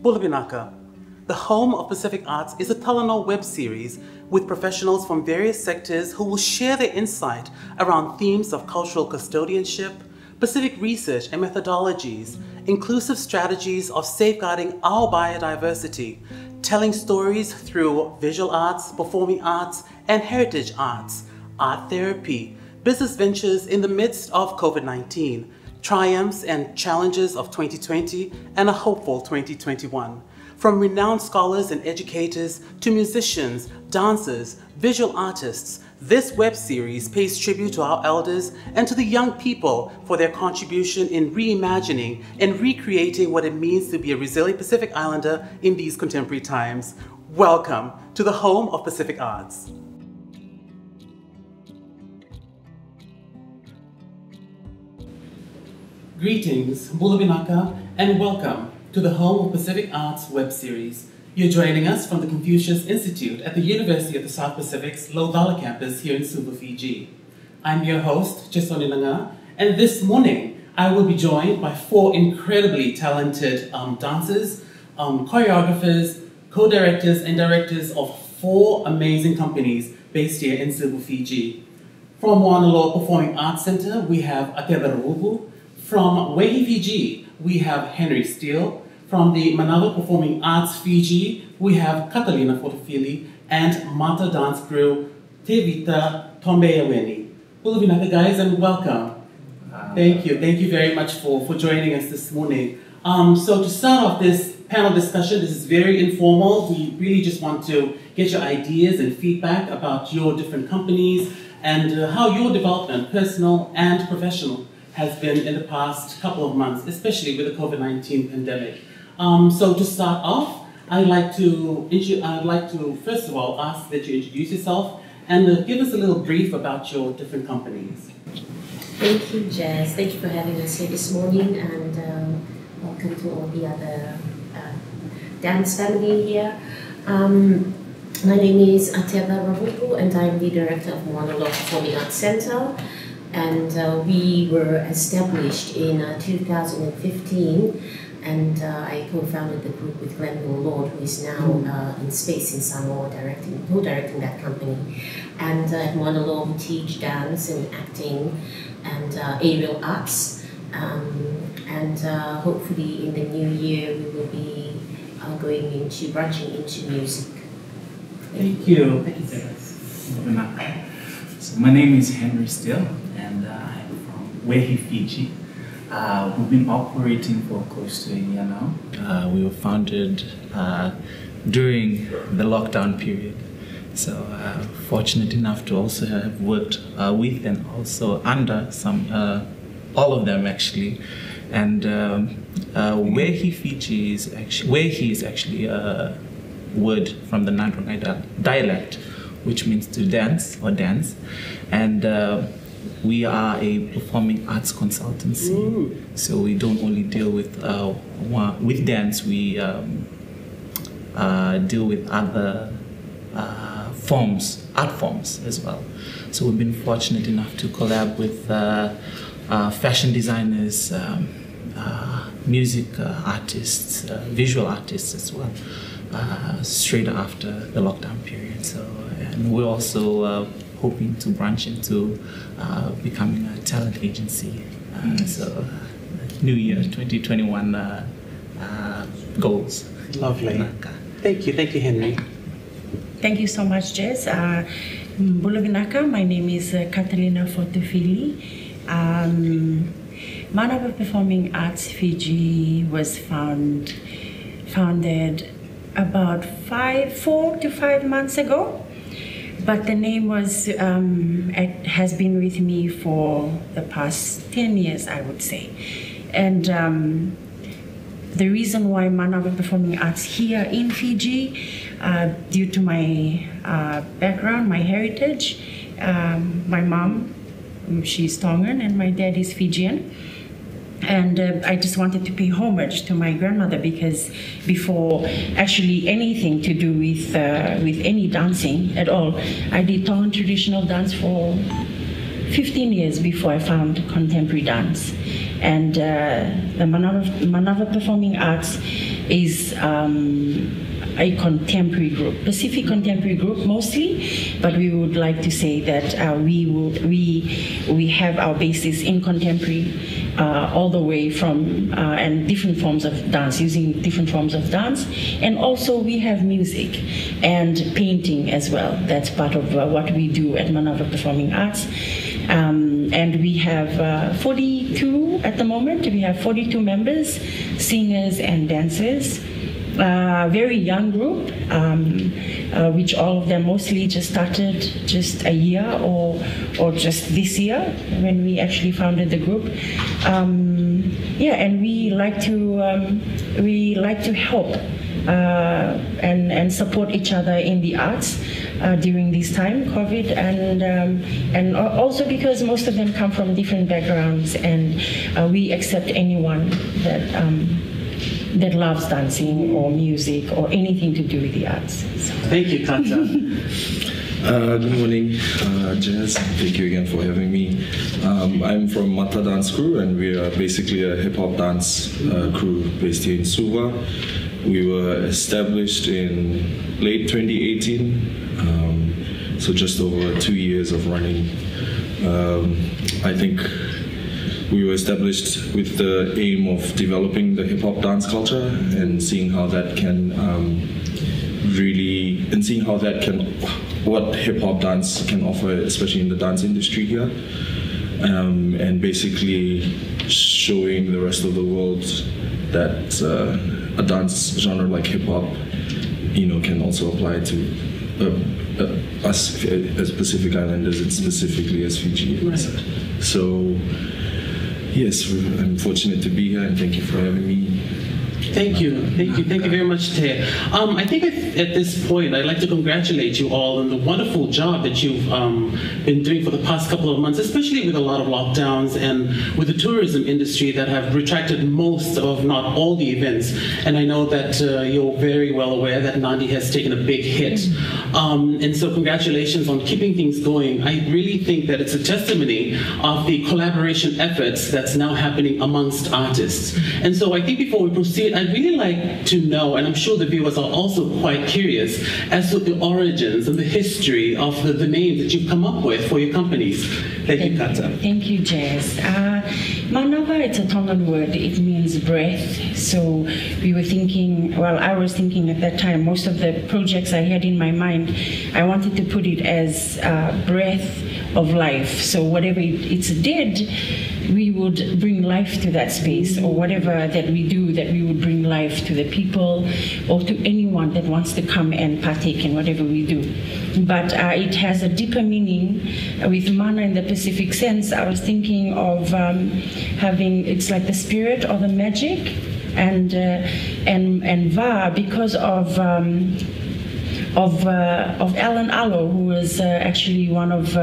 Bulabinaka, the home of Pacific Arts, is a talanoa web series with professionals from various sectors who will share their insight around themes of cultural custodianship, Pacific research and methodologies, inclusive strategies of safeguarding our biodiversity, telling stories through visual arts, performing arts, and heritage arts, art therapy, business ventures in the midst of COVID-19, triumphs and challenges of 2020, and a hopeful 2021. From renowned scholars and educators to musicians, dancers, visual artists, this web series pays tribute to our elders and to the young people for their contribution in reimagining and recreating what it means to be a resilient Pacific Islander in these contemporary times. Welcome to the home of Pacific Arts. Greetings, Bulabinaka, and welcome to the home of Pacific Arts web series. You're joining us from the Confucius Institute at the University of the South Pacific's Lodala campus here in Suva Fiji. I'm your host, Jesoni Naga, and this morning I will be joined by four incredibly talented dancers, choreographers, co-directors, and directors of four amazing companies based here in Suva Fiji. From Moanalua Performing Arts Center, we have Ateca. From Wehi, Fiji, we have Henry Steele. From the ManaVa Performing Arts Fiji, we have Katalina Fotofili and Mata Dance Crew, Tevita, Tobeyaweni. Bulabinaka guys, and welcome. Thank you very much for joining us this morning. So to start off this panel discussion, this is very informal. We really just want to get your ideas and feedback about your different companies and how your development, personal and professional, has been in the past couple of months, especially with the COVID-19 pandemic. So to start off, I'd like to first of all ask that you introduce yourself and give us a little brief about your different companies. Thank you, Jess. Thank you for having us here this morning, and welcome to all the other dance family here. My name is Ateca, and I'm the director of Moanalua Performing Arts Center. And we were established in 2015, and I co-founded the group with Glenn Lord, who is now in space in Samoa, co-directing that company. And at Moanalua, we teach dance and acting and aerial arts. And hopefully in the new year, we will be branching into music. Thank you. Thank you, Sarah. So my name is Henry Steele, and I'm from Wehi, Fiji. We've been operating for close to a year now. We were founded during the lockdown period. So fortunate enough to also have worked with and also under some, all of them actually. And Wehi, Fiji is actually, Wehi is actually a word from the Naga dialect, which means to dance or dance. And we are a performing arts consultancy. So we don't only deal with dance, we deal with other art forms as well. So we've been fortunate enough to collab with fashion designers, music artists, visual artists as well, straight after the lockdown period. So, and we're also hoping to branch into becoming a talent agency. So, New Year 2021 goals. Lovely. Thank you, Henry. Thank you so much, Jess. Bulabinaka, my name is Katalina Fotofili. ManaVa Performing Arts Fiji was founded about 4 to 5 months ago, but the name was it has been with me for the past 10 years, I would say. And the reason why ManaVa Performing Arts here in Fiji, due to my background, my heritage, my mom, she's Tongan, and my dad is Fijian. And I just wanted to pay homage to my grandmother, because before actually anything to do with any dancing at all, I did Tongan traditional dance for 15 years before I found contemporary dance. And the ManaVa Performing Arts is a contemporary group, Pacific contemporary group mostly, but we would like to say that we have our basis in contemporary all the way from and different forms of dance, using different forms of dance, and also we have music and painting as well. That's part of what we do at ManaVa Performing Arts. And we have 42 at the moment. We have 42 members, singers and dancers. Very young group, which all of them mostly just started just a year or just this year when we actually founded the group. Yeah, and we like to help and support each other in the arts during this time, COVID, and also because most of them come from different backgrounds, and we accept anyone that loves dancing or music or anything to do with the arts. So. Thank you, Kata. Good morning, Jazz. Thank you again for having me. I'm from Mata Dance Crew, and we are basically a hip-hop dance crew based here in Suva. We were established in late 2018, so just over 2 years of running. I think we were established with the aim of developing the hip-hop dance culture and seeing how that can what hip-hop dance can offer, especially in the dance industry here, and basically showing the rest of the world that a dance genre like hip-hop, can also apply to us as Pacific Islanders and specifically as Fijians. Right. So. Yes, I'm fortunate to be here, and thank you for having me. Thank you very much, Te. I think at this point, I'd like to congratulate you all on the wonderful job that you've been doing for the past couple of months, especially with a lot of lockdowns and with the tourism industry that have retracted most of, not all, the events. And I know that you're very well aware that Nandi has taken a big hit. And so congratulations on keeping things going. I really think that it's a testimony of the collaboration efforts that's now happening amongst artists. And so I think before we proceed, I'd really like to know, and I'm sure the viewers are also quite curious, as to the origins and the history of the names that you've come up with for your companies. Thank you, Kata. Thank you, Jazz. ManaVa, it's a Tongan word. It means breath. So we were thinking, well, I was thinking at that time, most of the projects I had in my mind, I wanted to put it as breath of life. So whatever it's dead, we would bring life to that space, or whatever that we do, that we would bring life to the people or to anyone that wants to come and partake in whatever we do. But it has a deeper meaning. With mana in the Pacific sense, I was thinking of having, it's like the spirit or the magic, and va because of Alan Allo, who was actually one of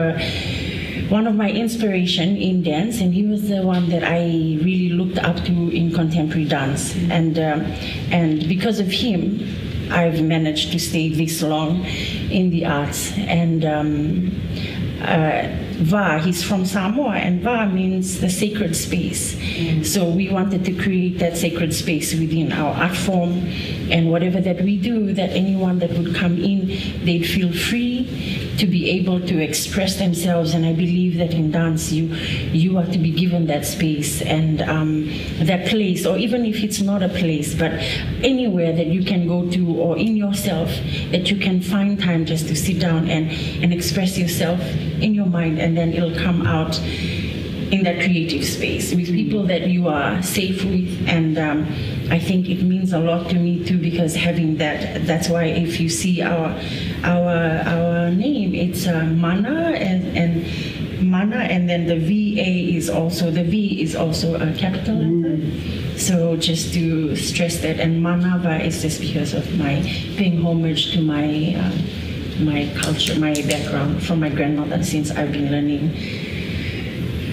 my inspiration in dance, and he was the one that I really looked up to in contemporary dance, and because of him, I've managed to stay this long in the arts. And Va, he's from Samoa, and Va means the sacred space. So we wanted to create that sacred space within our art form, and whatever that we do, that anyone that would come in, they'd feel free to be able to express themselves. And I believe that in dance, you are to be given that space and that place, or even if it's not a place, but anywhere that you can go to, or in yourself, that you can find time just to sit down and express yourself in your mind, and then it'll come out in that creative space with people that you are safe with. And I think it means a lot to me too, because having that's why if you see our name, it's Mana and Mana, and then the V is also a capital letter. So just to stress that, and ManaVa is just because of my paying homage to my my culture, my background from my grandmother, since I've been learning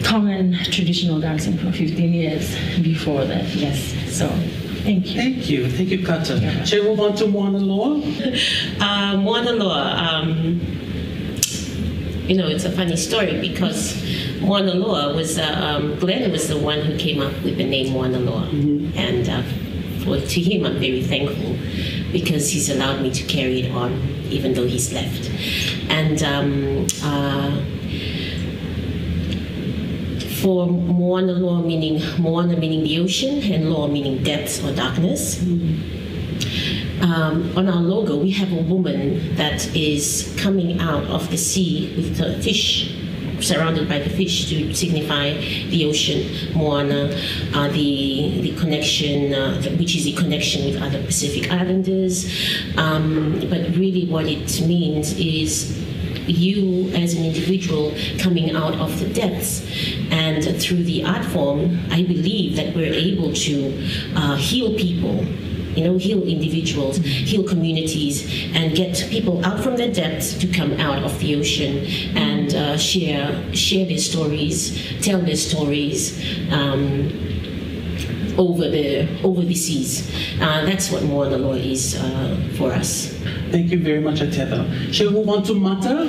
Tongan traditional dancing for 15 years before that. Yes, so thank you. Thank you, Kata. Yeah. Shall we move on to Moanalua? Moanalua, it's a funny story, because Moanalua was, Glenn was the one who came up with the name Moanalua. And to him, I'm very thankful because he's allowed me to carry it on, even though he's left. And for Moanalua, meaning Moana meaning the ocean, and Lua meaning depth or darkness. On our logo, we have a woman that is coming out of the sea with a fish, surrounded by the fish to signify the ocean, Moana, the connection, which is the connection with other Pacific Islanders. But really what it means is you as an individual coming out of the depths. And through the art form, I believe that we're able to heal people, heal individuals, heal communities, and get people out from their depths to come out of the ocean and share their stories, tell their stories over the seas. That's what Moanalua is for us. Thank you very much, Ateca. Shall we move on to Mata?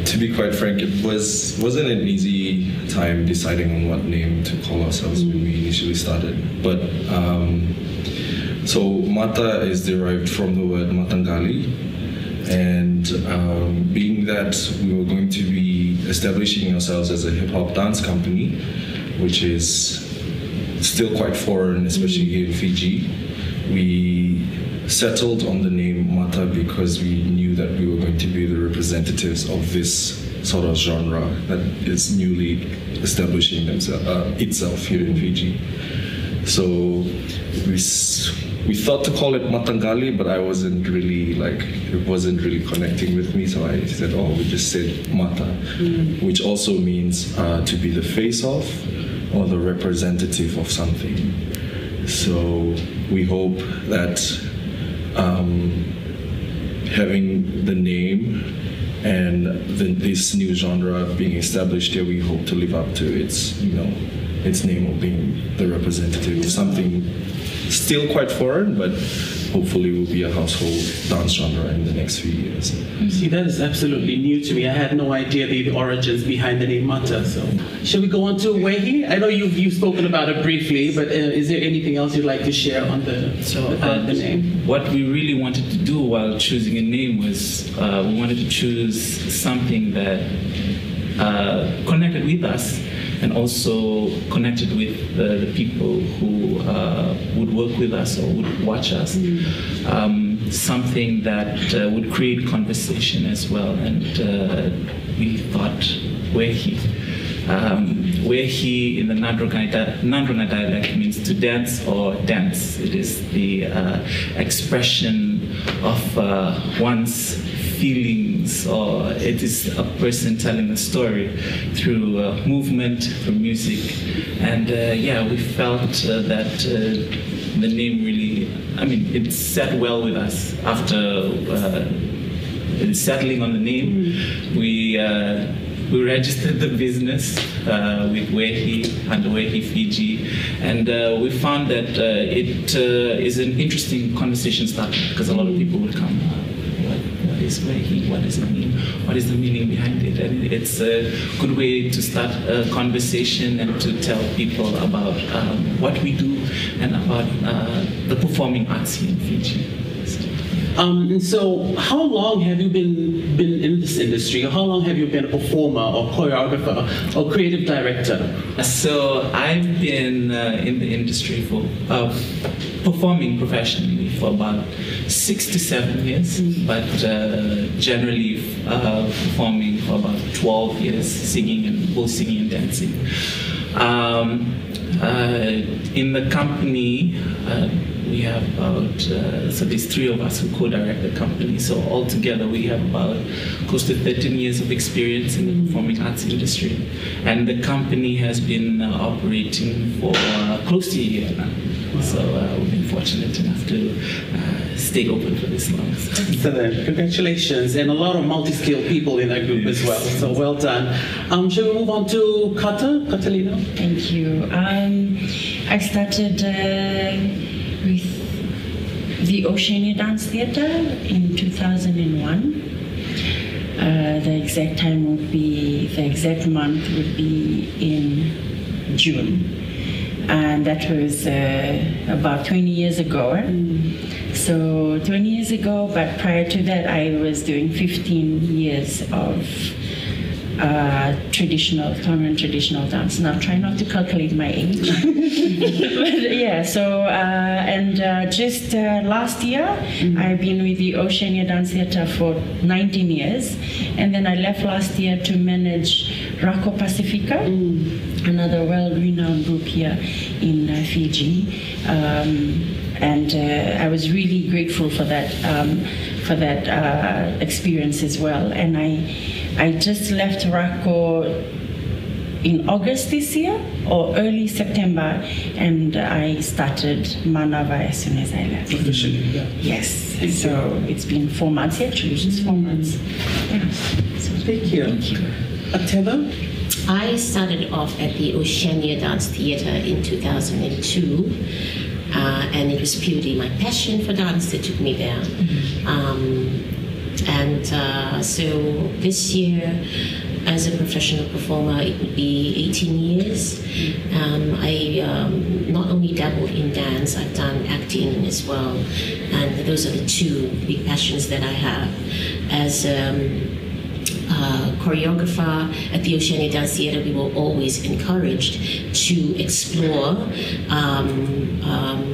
To be quite frank, it wasn't an easy time deciding on what name to call ourselves when we initially started. But so Mata is derived from the word Matangali, and being that we were going to be establishing ourselves as a hip-hop dance company, which is still quite foreign, especially here in Fiji, we settled on the name Mata because we knew that we were going to be the representatives of this sort of genre that is newly establishing itself here in Fiji. So we thought to call it Matangali, but it wasn't really connecting with me, so I said, we just said Mata, which also means to be the face of or the representative of something. So we hope that having the name and this new genre being established here, we hope to live up to its name of being the representative of something still quite foreign, but hopefully will be a household dance genre in the next few years. See, that is absolutely new to me. I had no idea the origins behind the name Mata. So, shall we go on to Wehi? I know you've spoken about it briefly, but is there anything else you'd like to share on the name? What we really wanted to do while choosing a name was we wanted to choose something that connected with us and also connected with the people who would work with us or would watch us. Something that would create conversation as well, and we thought Wehi. Wehi in the Nandrona dialect means to dance or dance. It is the expression of one's feelings, or it is a person telling a story through movement, through music. And we felt that the name really, it sat well with us. After settling on the name, we registered the business with Wehi and Wehi Fiji, and we found that it is an interesting conversation starter because a lot of people would come. What is Wehi? What does it mean? What is the meaning behind it? And it's a good way to start a conversation and to tell people about what we do and about the performing arts here in Fiji. So how long have you been in this industry? Or how long have you been a performer or choreographer or creative director? So I've been in the industry for performing professionally for about 6 to 7 years, but generally performing for about 12 years, singing and dancing. In the company, we have about, so there's 3 of us who co-direct the company. So altogether we have about close to 13 years of experience in the performing arts industry. And the company has been operating for close to a year now. So we've been fortunate enough to stay open for this long. So then, congratulations, and a lot of multi-skilled people in that group as well. So well done. Shall we move on to Katalina? Thank you. I started with the Oceania Dance Theatre in 2001. The exact month would be in June. and that was about 20 years ago. So 20 years ago, but prior to that, I was doing 15 years of Tongan traditional dance. Now, try not to calculate my age. But yeah, so, just last year, I've been with the Oceania Dance Theatre for 19 years. And then I left last year to manage Rako Pacifica, another world-renowned group here in Fiji. And I was really grateful for that experience as well. And I just left Rako in August this year or early September, and I started ManaVa as soon as I left. Officially, yeah. Yes. So it's been 4 months actually, just 4 months. Yeah. So Thank you. Ateca? I started off at the Oceania Dance Theatre in 2002. And it was purely my passion for dance that took me there. So this year, as a professional performer, it would be 18 years. I not only dabbled in dance, I've done acting as well. And those are the two big passions that I have. As choreographer at the Oceania Dance Theatre, we were always encouraged to explore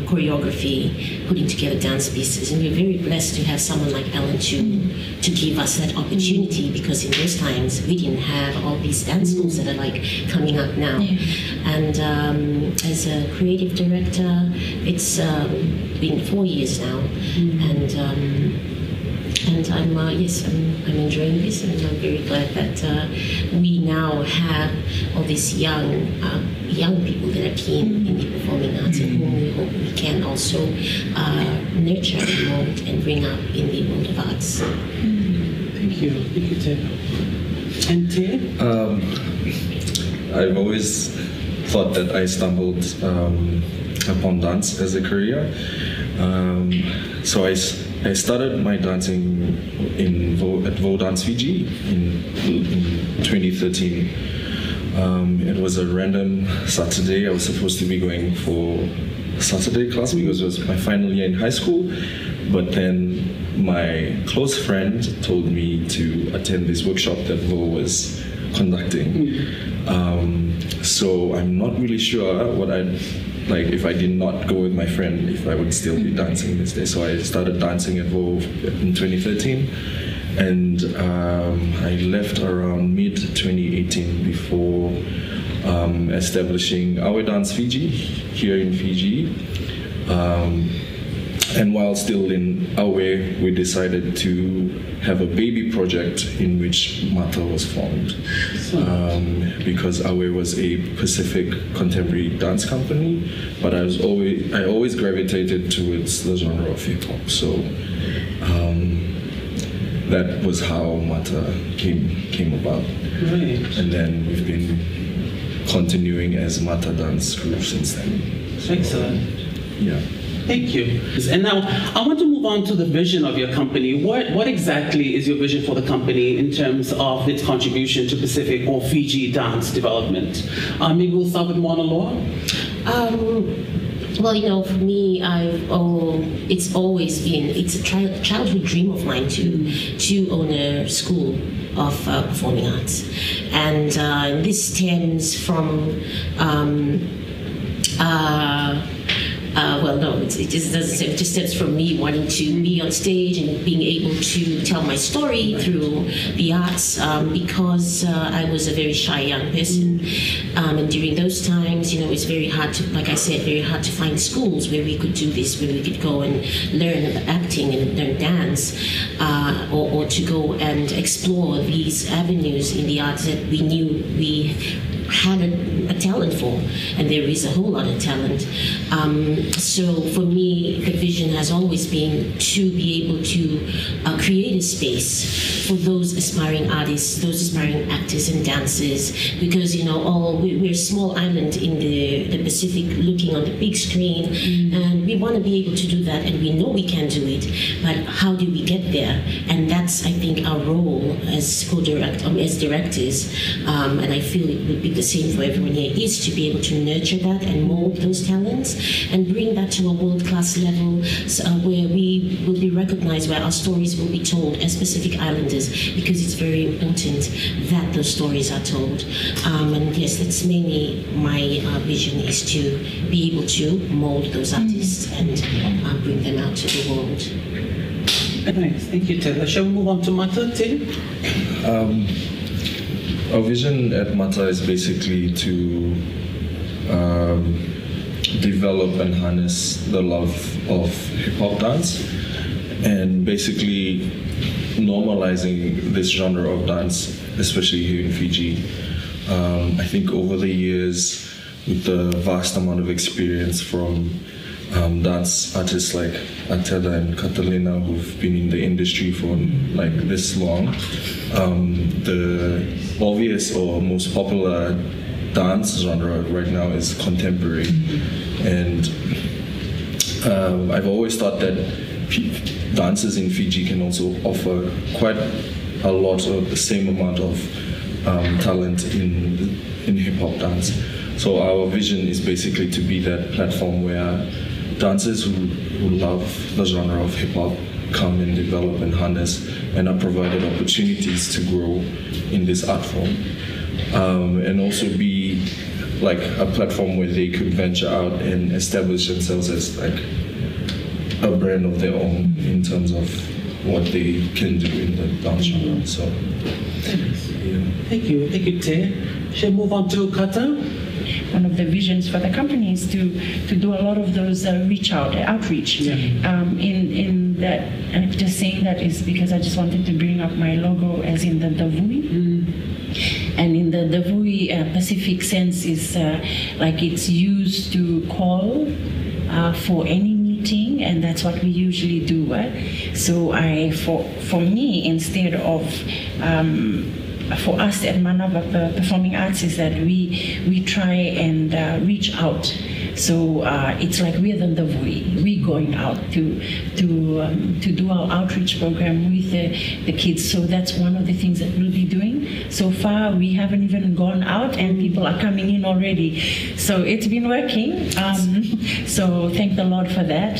choreography, putting together dance pieces, and we're very blessed to have someone like Ellen to give us that opportunity, because in those times we didn't have all these dance schools that are like coming up now. And as a creative director, it's been 4 years now, and I'm enjoying this, and I'm very glad that we now have all these young people that are keen in the performing arts, and whom we hope we can also nurture, mold, and bring up in the world of arts. Thank you, Ted. And Ted? I've always thought that I stumbled upon dance as a career. So I started my dancing at Dance Fiji in 2013. It was a random Saturday. I was supposed to be going for a Saturday class because it was my final year in high school. But then my close friend told me to attend this workshop that Vo was conducting. So I'm not really sure what if I did not go with my friend, if I would still be dancing this day. So I started dancing at Vo in 2013, and I left around mid-2018 before establishing Our Dance Fiji here in Fiji. And while still in Awe, we decided to have a baby project in which Mata was formed. Because Awe was a Pacific contemporary dance company, but I always gravitated towards the genre of hip hop. So that was how Mata came about. Right. And then we've been continuing as Mata Dance Group since then. So, excellent. Yeah. Thank you. And now I want to move on to the vision of your company. What exactly is your vision for the company in terms of its contribution to Pacific or Fiji dance development? Maybe we'll start with Moanalua. Well, for me, it's always been, it's a childhood dream of mine to own a school of performing arts. And this stems from it just doesn't. It just stems from me wanting to be on stage and being able to tell my story through the arts, because I was a very shy young person, and during those times, it's very hard to, like I said, very hard to find schools where we could do this, where we could go and learn acting and learn dance, or to go and explore these avenues in the arts that we knew we had a talent for, and there is a whole lot of talent. So for me, the vision has always been to be able to create a space for those aspiring artists, those aspiring actors and dancers, because we're a small island in the Pacific, looking on the big screen, and we want to be able to do that, and we know we can do it, but how do we get there? And that's, I think, our role as as directors, and I feel it would be the same for everyone here, is to be able to nurture that and mold those talents and bring that to a world-class level where we will be recognized, where our stories will be told as Pacific Islanders, because it's very important that those stories are told. And yes, that's mainly my vision, is to be able to mold those artists and bring them out to the world. Nice, thank you, Taylor. Shall we move on to Mata, Taylor? Our vision at MATA is basically to develop and harness the love of hip-hop dance, and basically normalizing this genre of dance, especially here in Fiji. I think over the years, with the vast amount of experience from dance artists like Ateca and Katalina, who've been in the industry for like this long, the obvious or most popular dance genre right now is contemporary. And I've always thought that dancers in Fiji can also offer quite a lot of the same amount of talent in hip-hop dance. So our vision is basically to be that platform where dancers who love the genre of hip-hop come and develop and harness and are provided opportunities to grow in this art form. And also be like a platform where they could venture out and establish themselves as like a brand of their own in terms of what they can do in the dance genre. So, yeah. Thank you, Te. Shall we move on to Kata? One of the visions for the company is to do a lot of those outreach. Yeah. In that, and just saying that is because I just wanted to bring up my logo as in the Vui. And in the Vui Pacific sense is like it's used to call for any meeting, and that's what we usually do. So for me, instead of for us at ManaVa Performing Arts, is that we try and reach out. So it's like we're the Vui. We're going out to do our outreach program with the kids. So that's one of the things that we'll be doing. So far, we haven't even gone out, and people are coming in already. So it's been working. So thank the Lord for that.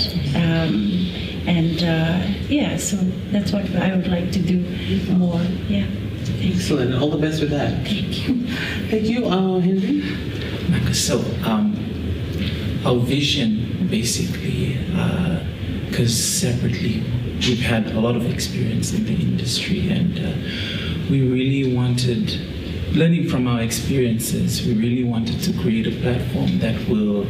Yeah, so that's what I would like to do more. Yeah. Excellent. All the best with that. Thank you. Thank you, Henry. Naga, so our vision basically, because separately we've had a lot of experience in the industry, and we really wanted, learning from our experiences, we really wanted to create a platform that will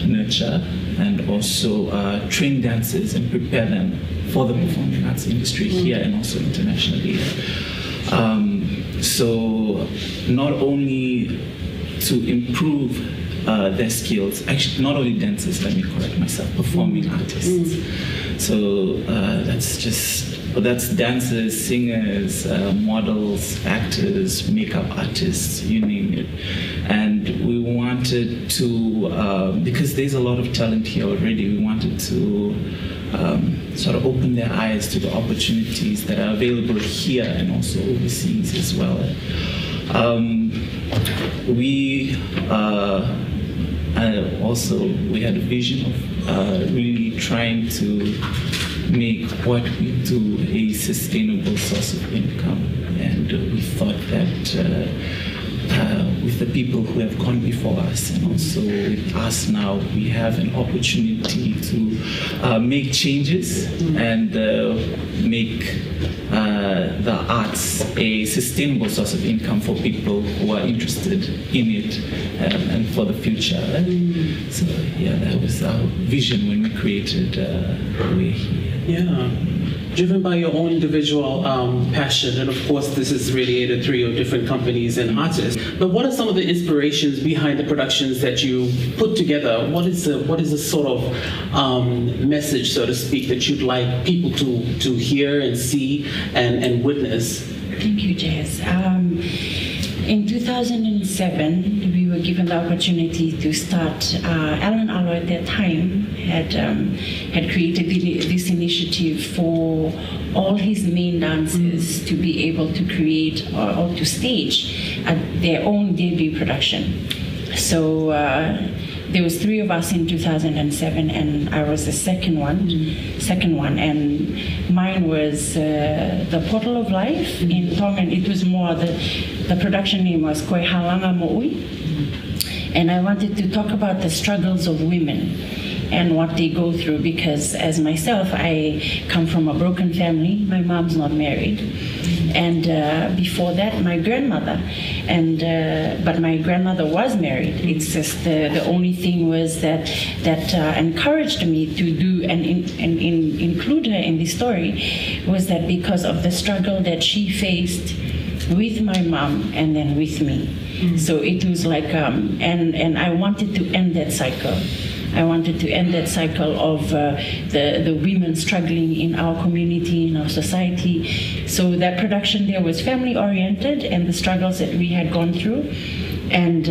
nurture and also train dancers and prepare them for the performing arts industry here and also internationally. So not only to improve their skills, actually not only dancers, let me correct myself, performing artists. So that's dancers, singers, models, actors, makeup artists, you name it. And we wanted to, because there's a lot of talent here already, we wanted to sort of open their eyes to the opportunities that are available here and also overseas as well. We had a vision of really trying to make what we do a sustainable source of income, and we thought that with the people who have gone before us and also with us now, we have an opportunity to make changes and make the arts a sustainable source of income for people who are interested in it and for the future. So yeah, that was our vision when we created Wehi. Yeah. Driven by your own individual passion, and of course this is radiated through your different companies and artists. But what are some of the inspirations behind the productions that you put together? What is the sort of message, so to speak, that you'd like people to hear and see and witness? Thank you, Jess. In 2007, we were given the opportunity to start. Alfonzo at that time had created this initiative for all his main dancers to be able to create or to stage their own debut production. So there was 3 of us in 2007, and I was the second one, and mine was the Portal of Life in Tongan. It was more the production name was Koe Halanga Mo'ui, and I wanted to talk about the struggles of women and what they go through, because as myself, I come from a broken family. My mom's not married, and before that, my grandmother, but my grandmother was married. It's just the only thing was that encouraged me to do and include her in the story was that because of the struggle that she faced with my mom and then with me. So it was like, and I wanted to end that cycle. I wanted to end that cycle of the women struggling in our community, in our society. So that production there was family-oriented and the struggles that we had gone through. And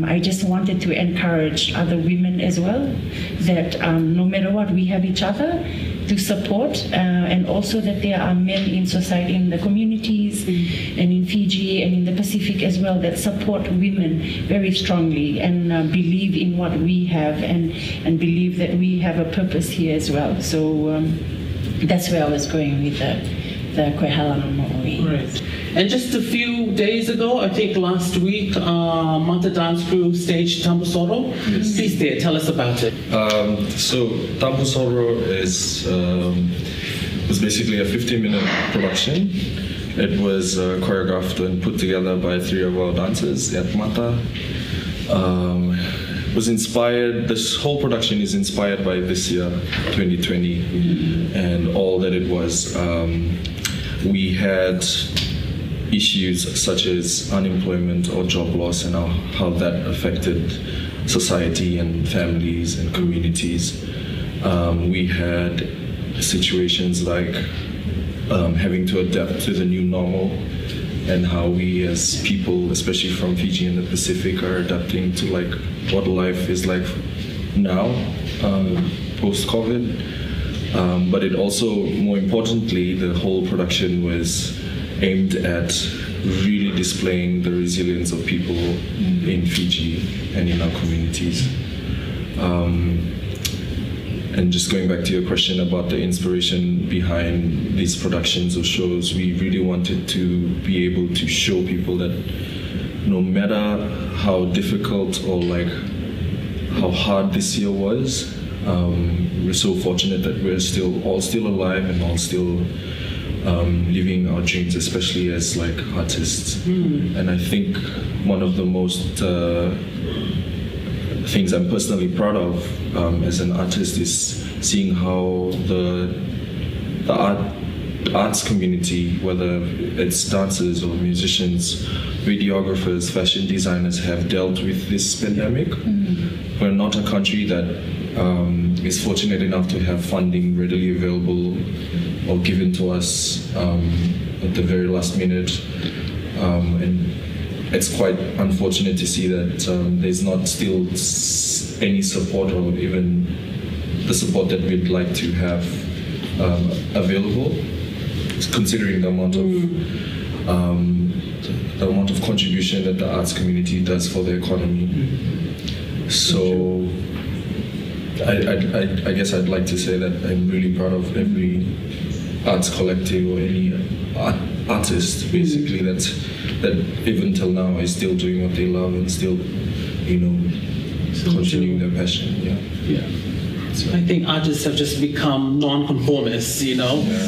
I just wanted to encourage other women as well, that no matter what, we have each other to support, and also that there are men in society, in the communities, and in Fiji and in the Pacific as well, that support women very strongly and believe in what we have and believe that we have a purpose here as well. So that's where I was going with the Koe Halanga Mo'ui. Right. And just a few days ago, I think last week, Manta Dance Crew staged Tambusoro. Yes. Please, dear, tell us about it. So Tambusoro was basically a 15-minute production. It was choreographed and put together by 3 of our dancers at Manta. Was inspired. This whole production is inspired by this year, 2020, and all that it was. We had issues such as unemployment or job loss and how that affected society and families and communities. We had situations like having to adapt to the new normal and how we as people, especially from Fiji and the Pacific, are adapting to like what life is like now, post-COVID. But it also, more importantly, the whole production was aimed at really displaying the resilience of people in Fiji and in our communities. And just going back to your question about the inspiration behind these productions or shows, we really wanted to be able to show people that no matter how difficult or like how hard this year was, we're so fortunate that we're all still alive and all still living our dreams, especially as like artists. And I think one of the most things I'm personally proud of as an artist is seeing how the arts community, whether it's dancers or musicians, videographers, fashion designers, have dealt with this pandemic. We're not a country that is fortunate enough to have funding readily available or given to us at the very last minute, and it's quite unfortunate to see that there's not still any support or even the support that we'd like to have available, considering the amount of contribution that the arts community does for the economy. So I guess I'd like to say that I'm really proud of every arts collective or any artist basically that even till now is still doing what they love and still, continuing their passion. So I think artists have just become non-conformists,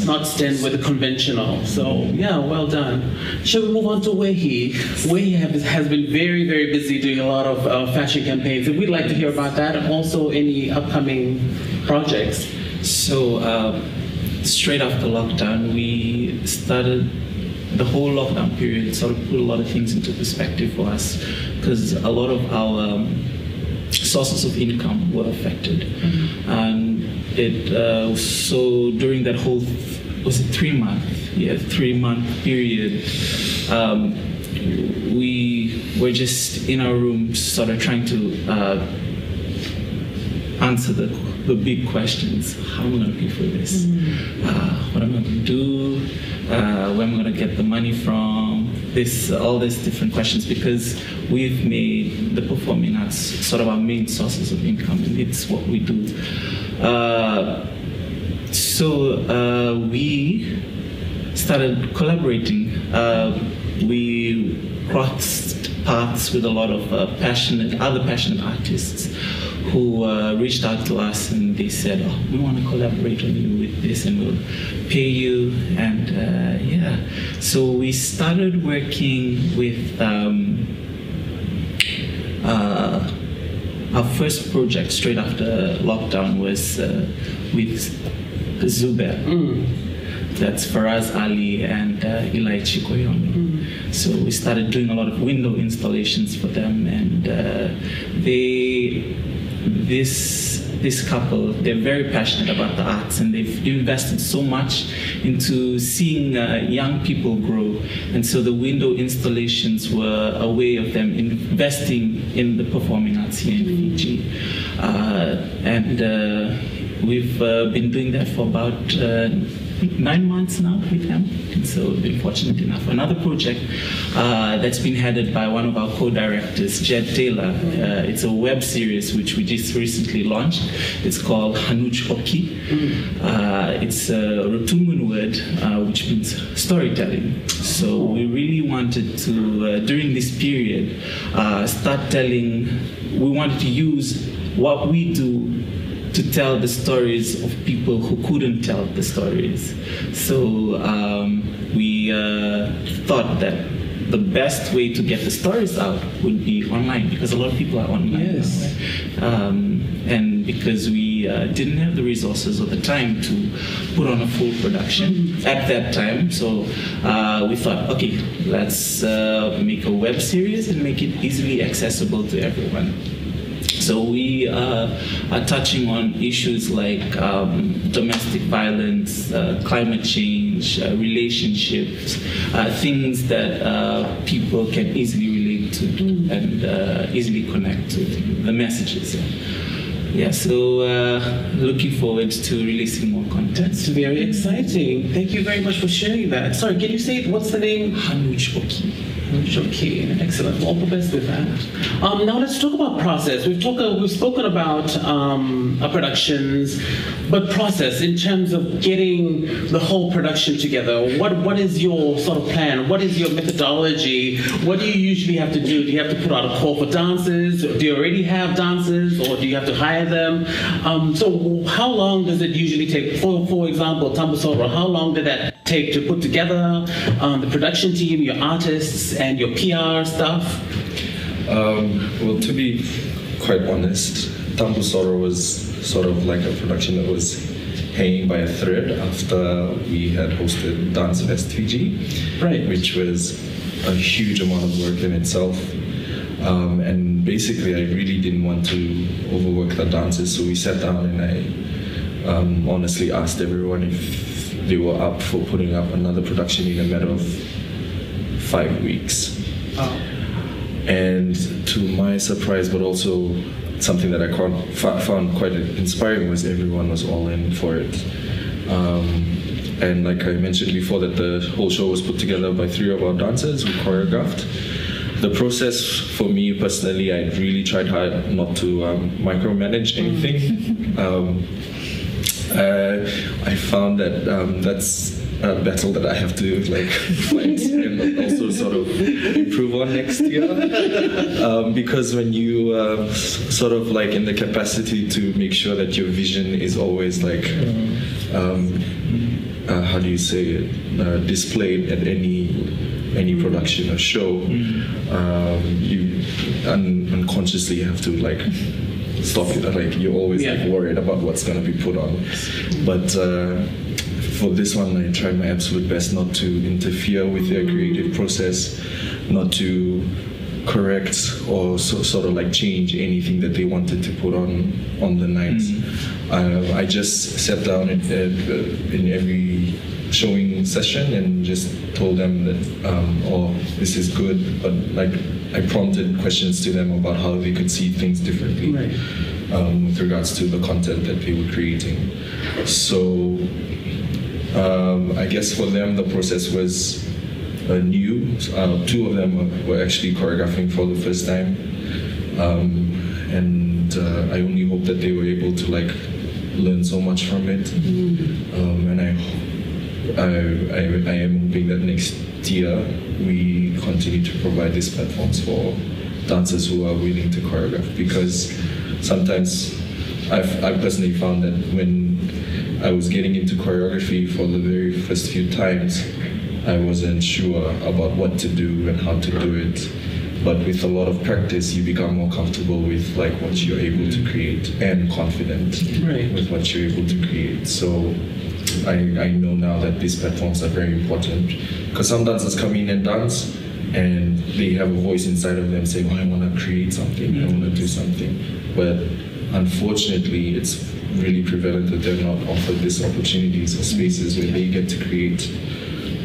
not stand with the conventional. So yeah, well done. Shall we move on to Wehi? Wehi has been very, very busy doing a lot of fashion campaigns, and we'd like to hear about that and also any upcoming projects. So straight after lockdown, we started the whole lockdown period sort of put a lot of things into perspective for us, because a lot of our sources of income were affected. And so during that whole, was it 3 month? Yeah, 3 month period, we were just in our room, sort of trying to answer the big questions. How am I going to pay for this? What am I going to do? Where am I going to get the money from? All these different questions, because we've made the performing arts sort of our main sources of income, and it's what we do. So we started collaborating. We crossed paths with a lot of other passionate artists who reached out to us, and they said, "Oh, we want to collaborate on you with this, and we'll pay you." And so we started working with our first project straight after lockdown was with Zuber. That's Faraz Ali and Eli Chikoyomi. So we started doing a lot of window installations for them, and this couple, they're very passionate about the arts, and they've invested so much into seeing young people grow. And so the window installations were a way of them investing in the performing arts here in Fiji. We've been doing that for about 9 months now with them. And so we've been fortunate enough. Another project that's been headed by one of our co-directors, Jed Taylor. It's a web series which we just recently launched. It's called Hanuch Oki. It's a Rotumun word which means storytelling. So we really wanted to, during this period, we wanted to use what we do to tell the stories of people who couldn't tell the stories. So we thought that the best way to get the stories out would be online, because a lot of people are online. Yes. And because we didn't have the resources or the time to put on a full production at that time, so we thought, okay, let's make a web series and make it easily accessible to everyone. So we are touching on issues like domestic violence, climate change, relationships, things that people can easily relate to and easily connect to, the messages. Yeah, so looking forward to releasing more content. That's very exciting. Thank you very much for sharing that. Sorry, can you say what's the name? Hanuch Oki. Okay, excellent. All the best with that. Now let's talk about process. We've spoken about our productions, but process in terms of getting the whole production together. What is your sort of plan? What is your methodology? What do you usually have to do? Do you have to put out a call for dancers? Do you already have dancers, or do you have to hire them? So how long does it usually take? For example, Tambusora, how long did that take to put together the production team, your artists, and your PR stuff? Well, to be quite honest, Tambusora was sort of like a production that was hanging by a thread after we had hosted Dance Fest Fiji, right, which was a huge amount of work in itself. And basically, I really didn't want to overwork the dancers, so we sat down and I honestly asked everyone if they were up for putting up another production in a matter of 5 weeks. Oh. And to my surprise, but also something that I found quite inspiring, was everyone was all in for it. And like I mentioned before, that the whole show was put together by 3 of our dancers who choreographed. The process for me personally, I really tried hard not to micromanage anything. I found that that's a battle that I have to fight and also sort of improve on next year. Because when you sort of in the capacity to make sure that your vision is always how do you say it, displayed at any production or show, you unconsciously have to stop it. You're always worried about what's going to be put on. But for this one, I tried my absolute best not to interfere with their creative process, not to correct or sort of change anything that they wanted to put on the night. I just sat down in every showing session and just told them that, oh, this is good, but like I prompted questions to them about how they could see things differently with regards to the content that they were creating. So I guess for them the process was new. Two of them were actually choreographing for the first time, and I only hope that they were able to like learn so much from it. And I am hoping that next year we continue to provide these platforms for dancers who are willing to choreograph, because sometimes I've personally found that when I was getting into choreography for the very first few times, I wasn't sure about what to do and how to do it. But with a lot of practice, you become more comfortable with like what you're able to create and confident with what you're able to create. So I know now that these platforms are very important, because some dancers come in and dance and they have a voice inside of them saying, oh, I want to create something, I want to do something. But unfortunately, it's really prevalent that they're not offered these opportunities or spaces where they get to create.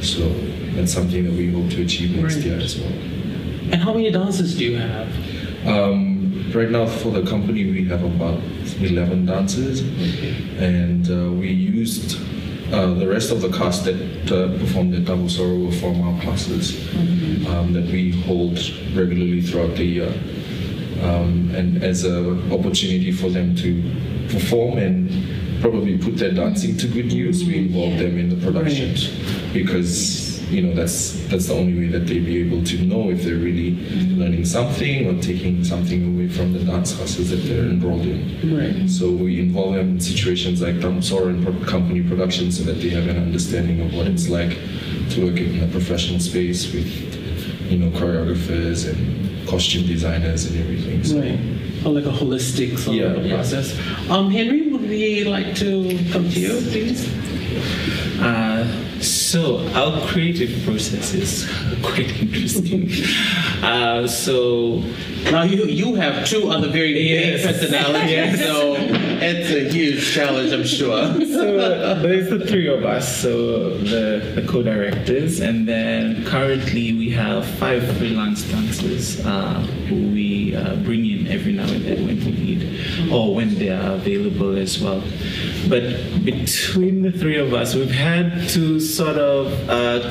So that's something that we hope to achieve next year as well. And how many dancers do you have? Right now for the company we have about 11 dancers, and we used the rest of the cast that performed at Tabusoro from our classes that we hold regularly throughout the year, and as an opportunity for them to perform and probably put their dancing to good use, we involve them in the production, because that's the only way that they'll be able to know if they're really learning something or taking something away from the dance classes that they're enrolled in. So we involve them in situations like Tabusoro and company production, so that they have an understanding of what it's like to work in a professional space with choreographers and costume designers and everything. So, or like a holistic sort of process. Henry, would we like to come to you, please? So our creative process is quite interesting. So now you have two other very big personalities, so it's a huge challenge, I'm sure. So there's the three of us, so the co-directors, and then currently we have 5 freelance dancers who we bring in every now and then when we need, or when they are available as well. But between the three of us, we've had to sort of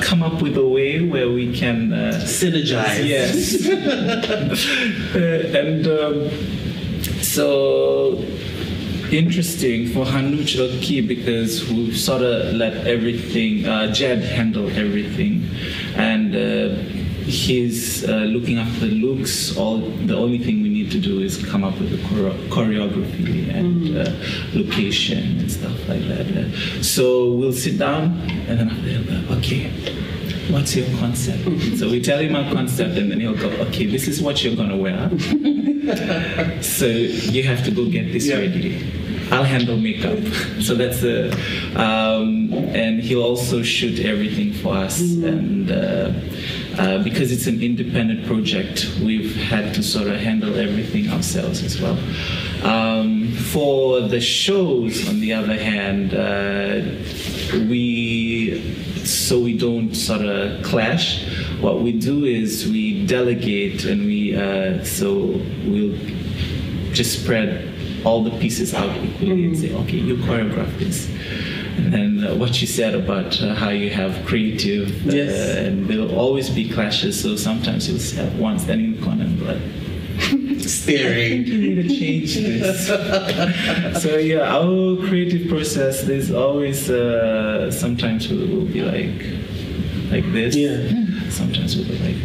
come up with a way where we can synergize. Yes. So interesting for Hanuch because we've sort of let everything, Jed handle everything, and he's looking after the looks. The only thing we need to do is come up with the choreography and location and stuff like that. So we'll sit down and then he'll go, okay, what's your concept? So we tell him our concept and then he'll go, okay, this is what you're gonna wear. So you have to go get this ready. I'll handle makeup. So that's and he'll also shoot everything for us. And because it's an independent project, we've had to sort of handle everything ourselves as well. For the shows, on the other hand, so we don't sort of clash, what we do is we delegate, and so we'll just spread all the pieces out equally and say, okay, you choreograph this. And then what you said about how you have creative, and there'll always be clashes, so sometimes you'll have one standing in the corner and be like, staring. I think you need to change this. So yeah, our creative process, there's always, sometimes we'll be like this, sometimes we'll be like,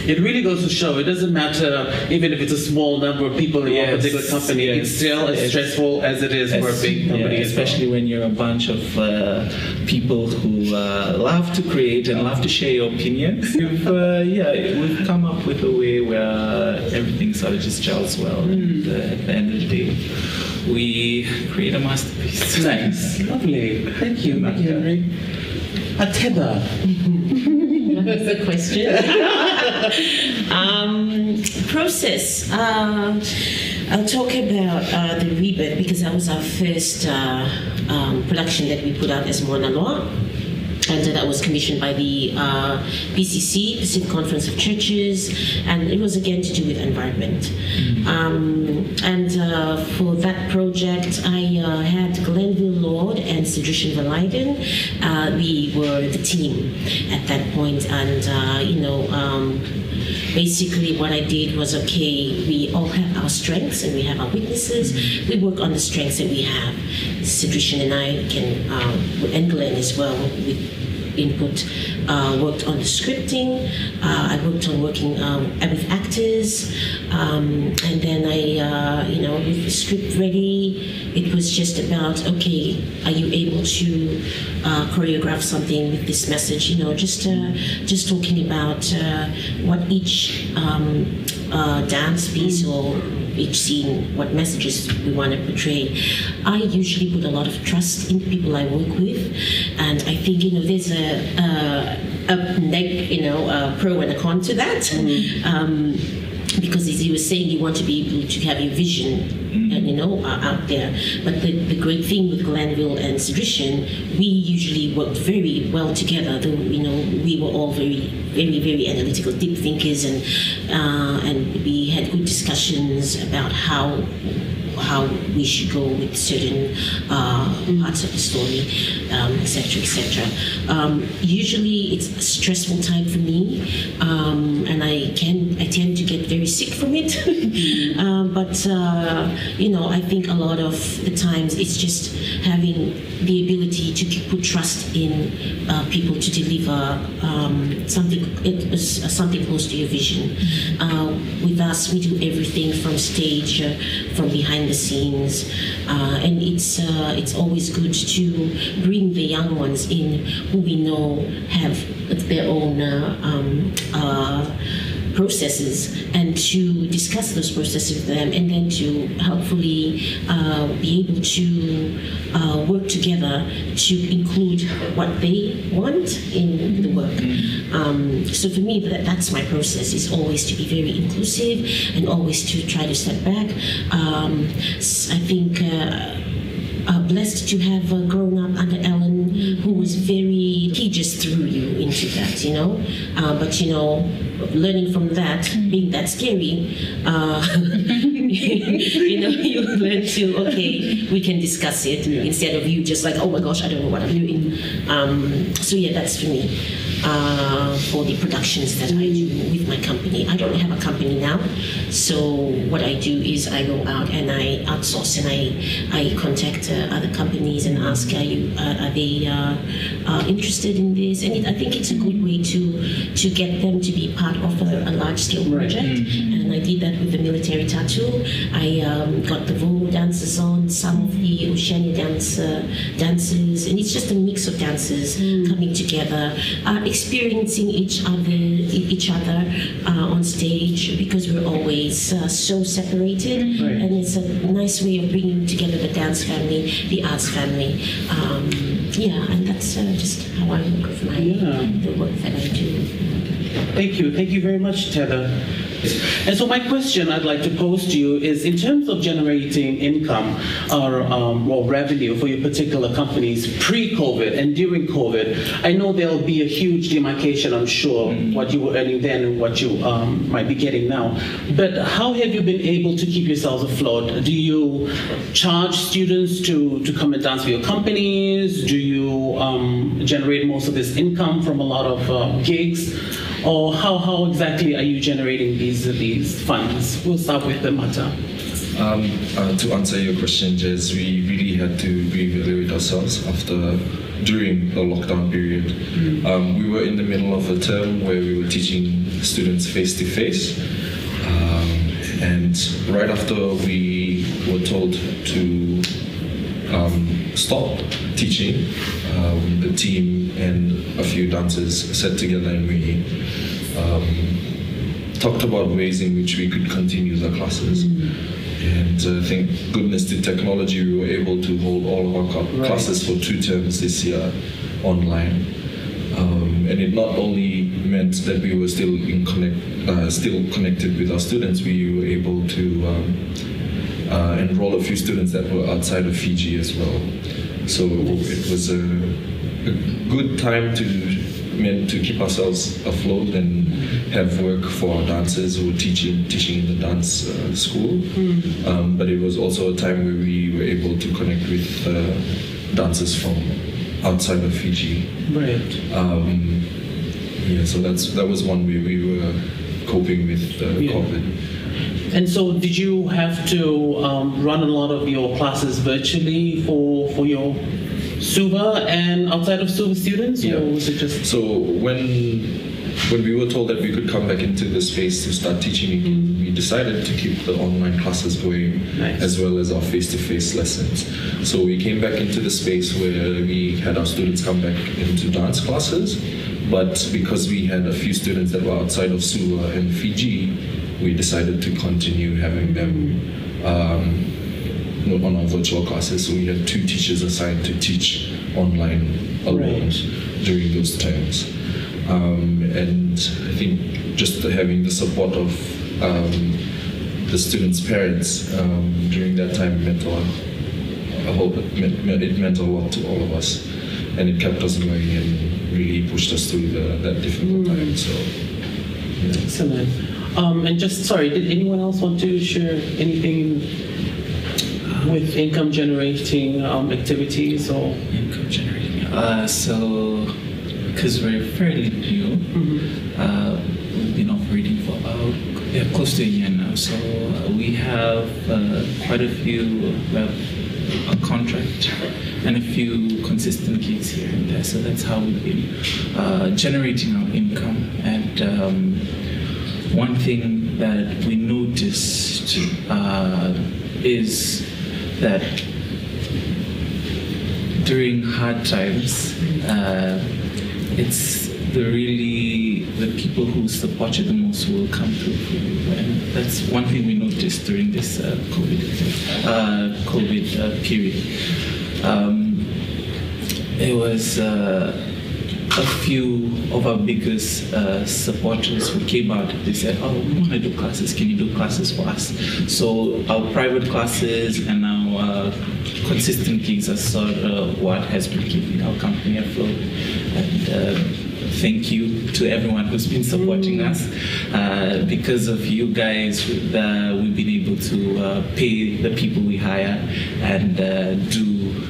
it really goes to show, it doesn't matter even if it's a small number of people in one particular company, it's still as stressful as it is for a big company. Especially when you're a bunch of people who love to create and love to share your opinions. We've come up with a way where everything sort of just gels well, and at the end of the day, we create a masterpiece. Nice, lovely. Thank you, Henry. Ateca. That's the question. Process. I'll talk about the rebirth because that was our first production that we put out as Moanalua. And that was commissioned by the PCC, Pacific Conference of Churches, and it was again to do with environment. For that project, I had Glenville Lord and Cedrician Verleiden. We were the team at that point, and basically what I did was, okay, we all have our strengths and we have our weaknesses. We work on the strengths that we have. Cedrician and I and Glenn as well, with input, worked on the scripting. I worked on working with actors, and then with the script ready, it was just about, okay, are you able to choreograph something with this message? Just talking about what each dance piece or each scene, what messages we want to portray. I usually put a lot of trust in the people I work with, and I think there's a pro and a con to that. Because as you were saying, you want to be able to have your vision out there. But the great thing with Glenville and Cedrician, we usually worked very well together. Though we were all very, very, very analytical, deep thinkers, and we had good discussions about how we should go with certain parts of the story, etc., etc. Usually, it's a stressful time for me, and I tend to get very sick from it. But I think a lot of the times it's just having the ability to put trust in people to deliver something close to your vision. With us, we do everything from stage, from behind the scenes, and it's always good to bring the young ones in who we know have their own processes, and to discuss those processes with them, and then to helpfully be able to work together to include what they want in the work. So for me, that's my process, is always to be very inclusive and always to try to step back. I think blessed to have grown up under Ellen, who was he just threw you into that, but learning from that, being that scary, you learn to, okay, we can discuss it, instead of you just like, oh my gosh, I don't know what I'm doing. So yeah, that's for me. For the productions that I do with my company. I don't have a company now, so what I do is I go out and I outsource, and I contact other companies and ask, are they interested in this? And I think it's a good way to get them to be part of a large-scale project. And I did that with the military tattoo. I got the Vo dancers on, some of the Oceania dancers, and it's just a mix of dancers coming together, experiencing each other on stage, because we're always so separated, and it's a nice way of bringing together the dance family, the arts family. And that's just how I work with the work that I do. Thank you very much, Tether. And so my question I'd like to pose to you is, in terms of generating income or revenue for your particular companies pre-COVID and during COVID, I know there'll be a huge demarcation, I'm sure, what you were earning then and what you might be getting now. But how have you been able to keep yourselves afloat? Do you charge students to come and dance for your companies? Do you generate most of this income from a lot of gigs? Or how exactly are you generating these funds? We'll start with the Mata. To answer your question, Jez, we really had to reevaluate ourselves during the lockdown period. We were in the middle of a term where we were teaching students face-to-face, and right after we were told to stop teaching, the team and a few dancers sat together and we talked about ways in which we could continue the classes. And thank goodness to technology, we were able to hold all of our classes for 2 terms this year online. And it not only meant that we were still connected with our students, we were able to enroll a few students that were outside of Fiji as well. So it was good time meant to keep ourselves afloat and have work for our dancers who were teaching in the dance school. But it was also a time where we were able to connect with dancers from outside of Fiji. Right. Yeah, so that was one way we were coping with COVID. And so did you have to run a lot of your classes virtually for your Suva and outside of Suva students? Yeah. Or was it just... So when we were told that we could come back into the space to start teaching, we decided to keep the online classes going, as well as our face-to-face lessons. So we came back into the space where we had our students come back into dance classes, but because we had a few students that were outside of Suva and Fiji, we decided to continue having them on our virtual classes. So we had 2 teachers assigned to teach online alone during those times. And I think just having the support of the students' parents during that time meant a lot. It meant a lot to all of us, and it kept us going and really pushed us through that difficult time. So, yeah. Excellent. And just, sorry, did anyone else want to share anything with income generating activities or? Income generating. So, because we're fairly new, we've been operating for about close to a year now. So we have quite a few, a contract and a few consistent gigs here and there. So that's how we've been generating our income. And one thing that we noticed is that during hard times, it's the people who support you the most who will come through for you, and that's one thing we noticed during this COVID period. It was a few of our biggest supporters who came out. They said, "Oh, we want to do classes. Can you do classes for us?" So our private classes and our consistent gigs are sort of what has been keeping our company afloat. And thank you to everyone who's been supporting us. Because of you guys, we've been able to pay the people we hire and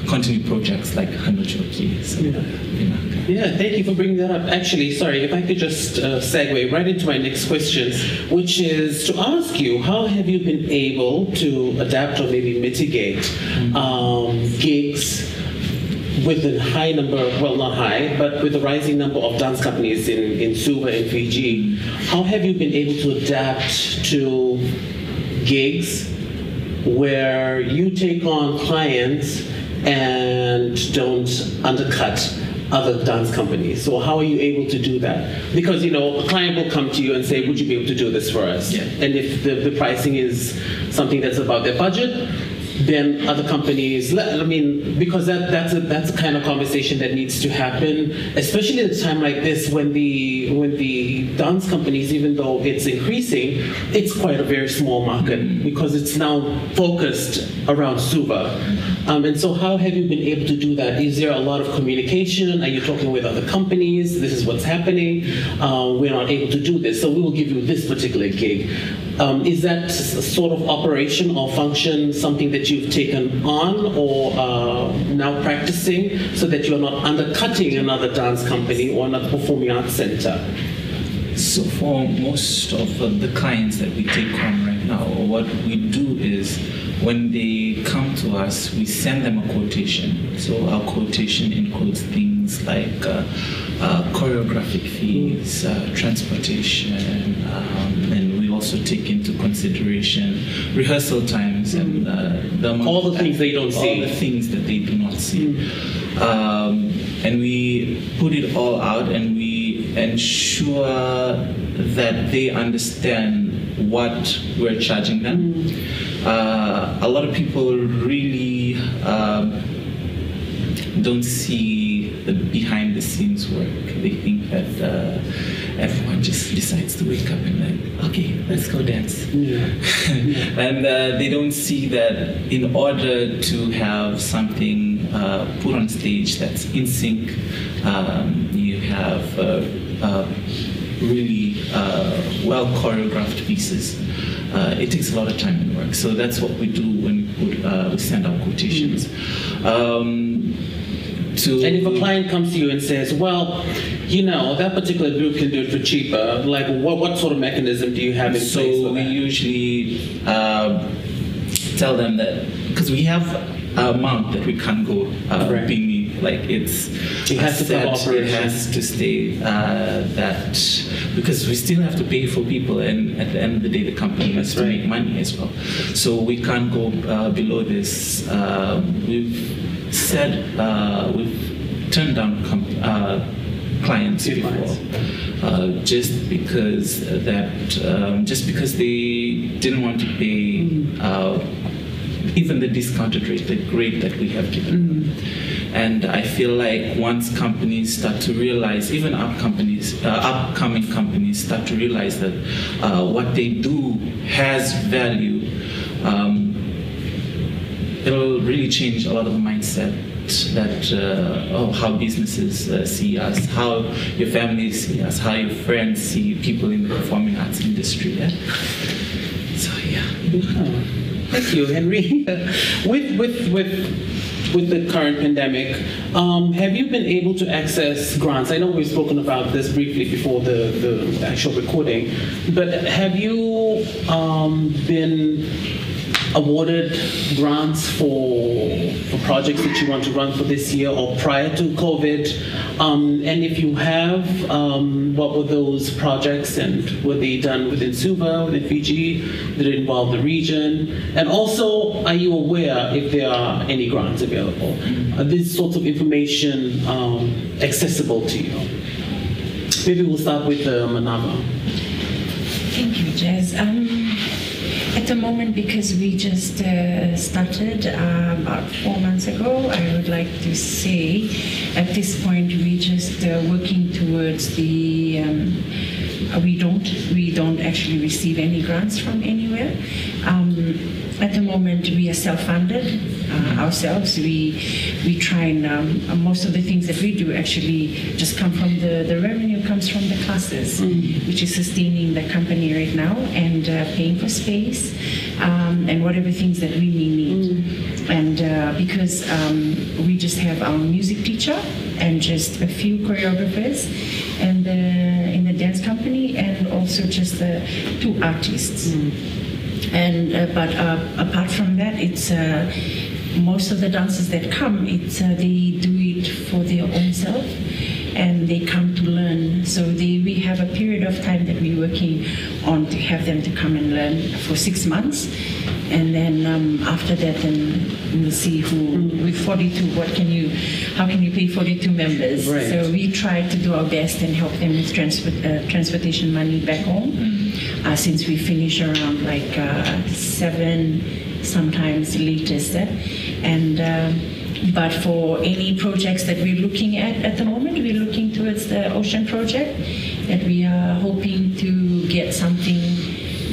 continue projects like Hanochoki. So, yeah, thank you for bringing that up. Actually, sorry, if I could just segue right into my next question, which is to ask you, how have you been able to adapt or maybe mitigate gigs with a high number, well, not high, but with a rising number of dance companies in Suva and Fiji? How have you been able to adapt to gigs where you take on clients and don't undercut other dance companies? So how are you able to do that? Because, a client will come to you and say, would you be able to do this for us? Yeah. And if the pricing is something that's about their budget, then other companies, because that's a kind of conversation that needs to happen, especially at a time like this when the dance companies, even though it's increasing, it's quite a very small market because it's now focused around Suva. And so how have you been able to do that? Is there a lot of communication? Are you talking with other companies? This is what's happening. We're not able to do this, so we will give you this particular gig. Is that sort of operation or function something that you've taken on or now practicing so that you're not undercutting another dance company or another performing arts center? So for most of the clients that we take on right now, what we do is when they come to us, we send them a quotation. So our quotation includes things like choreographic fees, transportation, and we also take into consideration rehearsal times and all the things they don't see. All the things that they do not see. And we put it all out and we ensure that they understand what we're charging them. A lot of people really don't see the behind the scenes work. They think that everyone just decides to wake up and okay, let's go dance. And they don't see that in order to have something put on stage that's in sync. You have really well choreographed pieces. It takes a lot of time and work. So that's what we do when we send out quotations. And if a client comes to you and says, well, you know, that particular group can do it for cheaper, like what sort of mechanism do you have in place for So we that? usually tell them that, because we have an amount that we can't go Right. beneath, like it has to cover it operations. has to stay that, because we still have to pay for people, and at the end of the day the company has to make money as well. So we can't go below this. We've turned down clients before, just because they didn't want to pay even the discounted rate, the grade that we have given them. And I feel like once companies start to realize, even upcoming companies start to realize that what they do has value, it'll really change a lot of the mindset that how businesses see us, how your family see us, how your friends see people in the performing arts industry. Yeah? So yeah. Thank you, Henry. With the current pandemic, have you been able to access grants? I know we've spoken about this briefly before the actual recording, but have you been awarded grants for projects that you want to run for this year or prior to COVID? And if you have, what were those projects, and were they done within Suva, within Fiji? Did it involve the region? And also, are you aware if there are any grants available? Are these sorts of information accessible to you? Maybe we'll start with ManaVa. Thank you, Jazz. At the moment, because we just started about 4 months ago, I would like to say at this point we're just working towards the. We don't actually receive any grants from anywhere. At the moment, we are self-funded ourselves. We try and most of the things that we do actually just come from the revenue comes from the classes, which is sustaining the company right now and paying for space and whatever things that we may need. And because we just have our music teacher and just a few choreographers and in the dance company, and also just 2 artists. And but apart from that, it's most of the dancers that come, it's they do it for their own self, and they come to learn. So we have a period of time that we're working on to have them to come and learn for 6 months, and then after that, then we'll see who with 42. How can you pay 42 members? Right. So we try to do our best and help them with transportation money back home. Since we finish around like 7, sometimes latest, and but for any projects that we're looking at the moment, we're looking towards the ocean project, that we are hoping to get something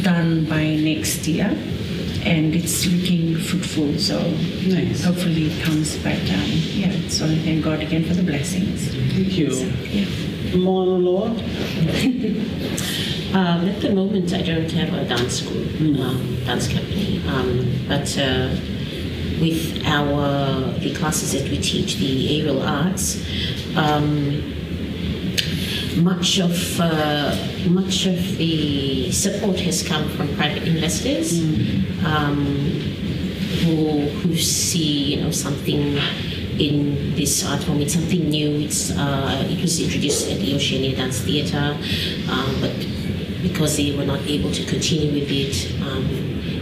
done by next year, and it's looking fruitful. So Nice. hopefully it comes. But yeah, so I thank God again for the blessings. Thank you. So, yeah. Moanalua? At the moment, I don't have a dance group, dance company, but with the classes that we teach, the aerial arts, much of the support has come from private investors who see something in this art form. It's something new. It was introduced at the Oceania Dance Theatre, but because they were not able to continue with it,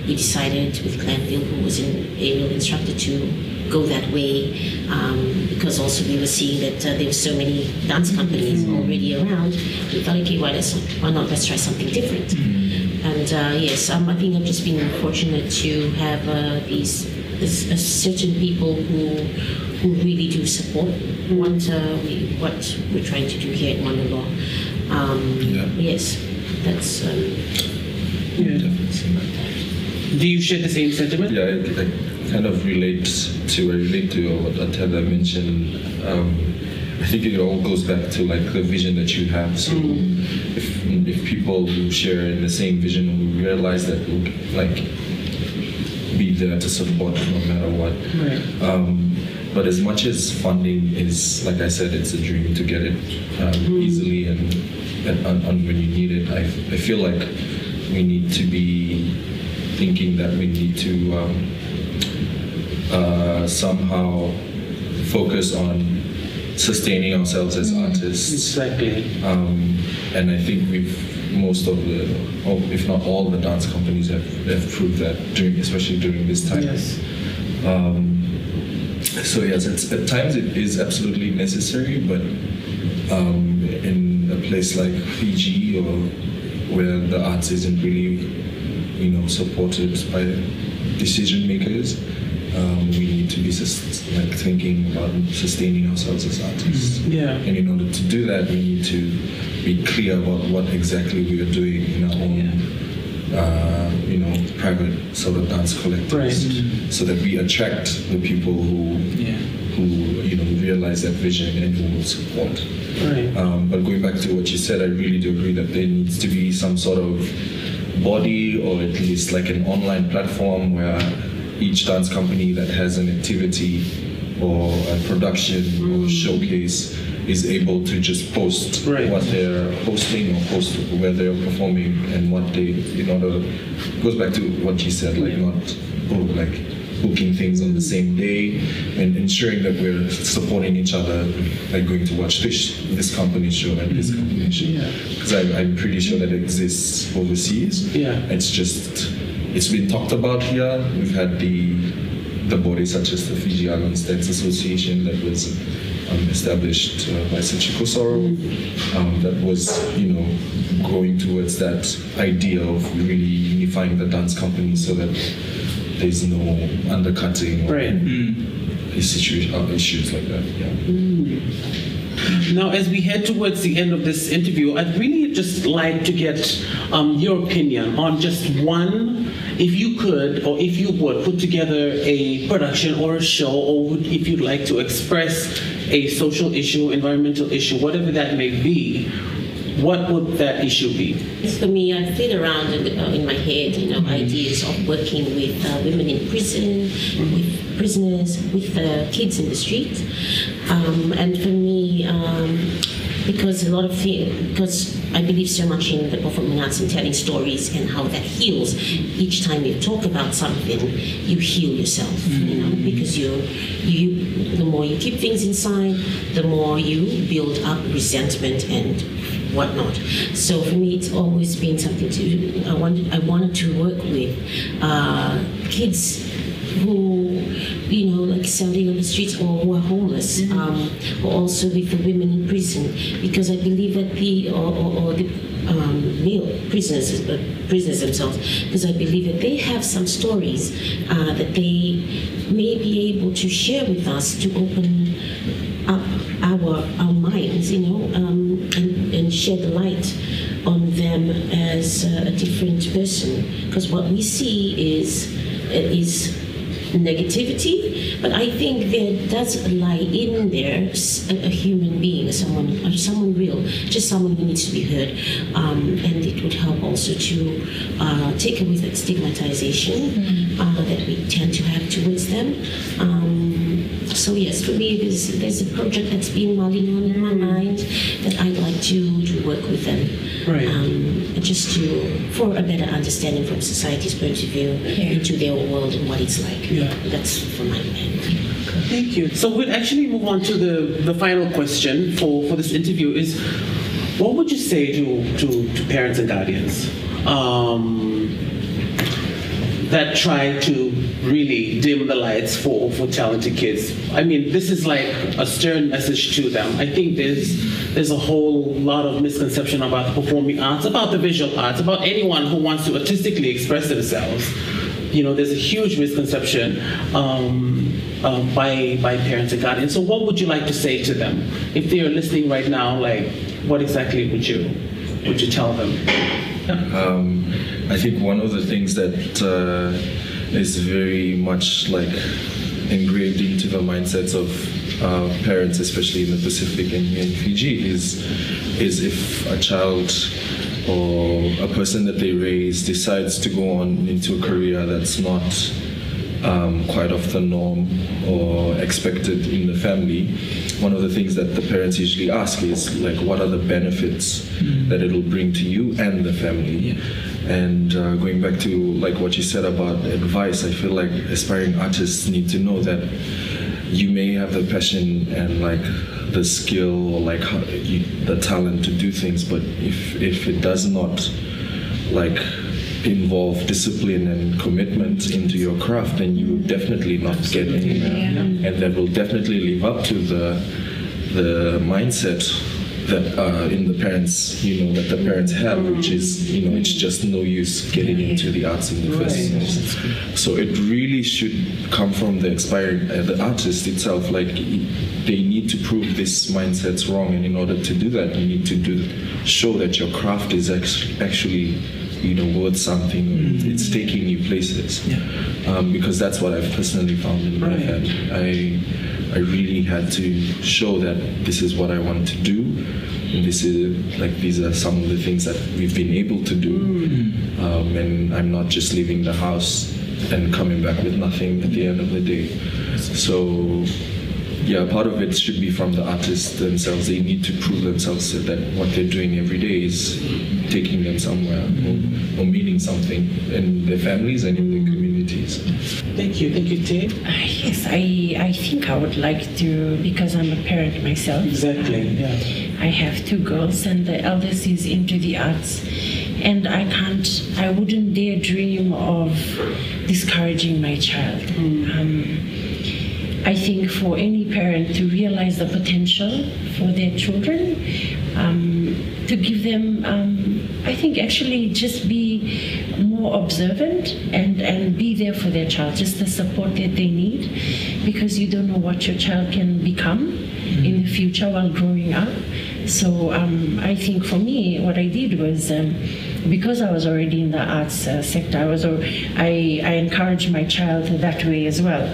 we decided with Glenville, who was an aerial instructor, to go that way, because also we were seeing that there were so many dance companies already around. We thought, okay, why not let's try something different. And yes, I think I've just been fortunate to have certain people who really do support what we're trying to do here at Moanalua. Yes, that's. Definitely seen that. Do you share the same sentiment? Yeah, kind of relate to what Ateca mentioned. I think it all goes back to like the vision that you have. So if people who share the same vision will realize that we'll like be there to support no matter what. Right. But as much as funding is, like I said, it's a dream to get it easily and when you need it. I feel like we need to be thinking that we need to somehow focus on sustaining ourselves as artists. Exactly. And I think most of the, if not all the dance companies have proved that, especially during this time. Yes. So yes, at times it is absolutely necessary, but in a place like Fiji, or where the arts isn't really, supported by decision makers, we need to be thinking about sustaining ourselves as artists. Yeah. And in order to do that, we need to be clear about what exactly we are doing in our own, private sort of dance collectives, so that we attract the people who realize that vision and who will support. Right. But going back to what you said, I really do agree that there needs to be some sort of body, or at least like an online platform where each dance company that has an activity or a production or showcase is able to just post what they're hosting, or post where they're performing and what they, it goes back to what you said, like not booking things on the same day, and ensuring that we're supporting each other, like going to watch this company's show and this company's show. Because I'm pretty sure that it exists overseas. It's been talked about here. We've had the bodies such as the Fiji Islands Dance Association that was established by Sachiko Soro, that was, going towards that idea of really unifying the dance company so that there's no undercutting or issues like that. Now, as we head towards the end of this interview, I'd really just like to get your opinion on just one, if you could or if you would put together a production or a show, or if you'd like to express a social issue, environmental issue, whatever that may be, what would that issue be? For me, I played around in my head, ideas of working with women in prison, with prisoners, with kids in the street. And for me, because I believe so much in the performing arts and telling stories and how that heals. Each time you talk about something, you heal yourself, because the more you keep things inside, the more you build up resentment and whatnot. So for me, it's always been something I wanted to work with kids who, like selling on the streets or who are homeless, or also with the women in prison, because I believe that the male prisoners themselves, because I believe that they have some stories that they may be able to share with us to open up our minds, and shed light on them as a different person. Because what we see is negativity, but I think there does lie in there a human being, someone real, just someone who needs to be heard, and it would help also to take away that stigmatization that we tend to have towards them. So yes, for me, there's a project that's been mulling on in my mind that I'd like to work with them, just for a better understanding from society's point of view into their world and what it's like. That's for my end. Thank you. So we'll actually move on to the final question for this interview is, what would you say to parents and guardians that try to really dim the lights for talented kids? I mean, this is like a stern message to them. I think there's a whole lot of misconception about the performing arts, about the visual arts, about anyone who wants to artistically express themselves. There's a huge misconception by parents and guardians. So what would you like to say to them? If they are listening right now, like, what exactly would you tell them? I think one of the things that is very much like engraved into the mindsets of parents, especially in the Pacific and here in Fiji, is if a child or a person that they raise decides to go on into a career that's not quite off the norm or expected in the family, one of the things that the parents usually ask is like, what are the benefits that it'll bring to you and the family? And going back to like what you said about advice, I feel like aspiring artists need to know that you may have the passion and like the skill or like the talent to do things, but if it does not like involve discipline and commitment into your craft, then you will definitely not get anywhere, and that will definitely live up to the mindset that in the parents, that the parents have, which is, it's just no use getting into the arts in the first place. So it really should come from the the artist itself. Like they need to prove this mindset's wrong, and in order to do that, you need to show that your craft is actually worth something, or it's taking you places. Because that's what I've personally found in my head. I really had to show that this is what I want to do, and these are some of the things that we've been able to do, and I'm not just leaving the house and coming back with nothing at the end of the day. So part of it should be from the artists themselves. They need to prove themselves that what they're doing every day is taking them somewhere or meaning something in their families and in their communities. Thank you, Te. Yes, I think I would like to, because I'm a parent myself. Exactly, I have 2 girls, and the eldest is into the arts, and I wouldn't dare dream of discouraging my child. I think for any parent to realize the potential for their children, to give them, I think actually just be more observant and be there for their child, just the support that they need, because you don't know what your child can become in the future while growing up. So I think for me, what I did was, because I was already in the arts sector, I encouraged my child that way as well.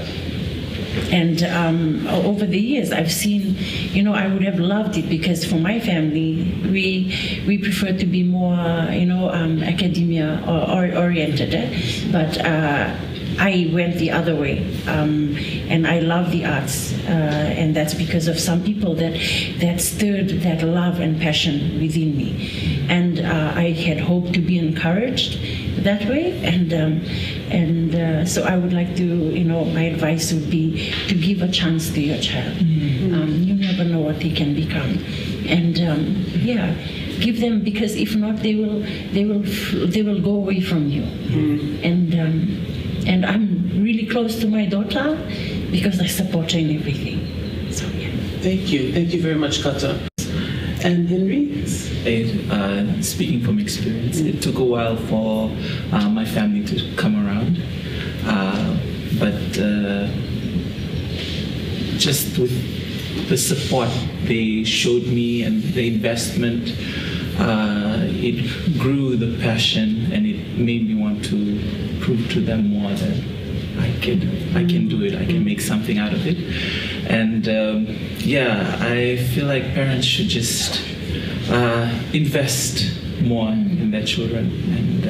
And over the years, I've seen, I would have loved it, because for my family, we prefer to be more, academia oriented. But I went the other way, and I love the arts, and that's because of some people that stirred that love and passion within me, and I had hoped to be encouraged that way, and so I would like to, my advice would be to give a chance to your child. You never know what they can become, and give them, because if not, they will go away from you, and I'm really close to my daughter because I support her in everything. So Thank you very much, Kata. And Henry? Speaking from experience, it took a while for my family to come around, but just with the support they showed me and the investment, it grew the passion, and it made me want to prove to them more that I can do it, I can make something out of it. And I feel like parents should just invest more in their children, and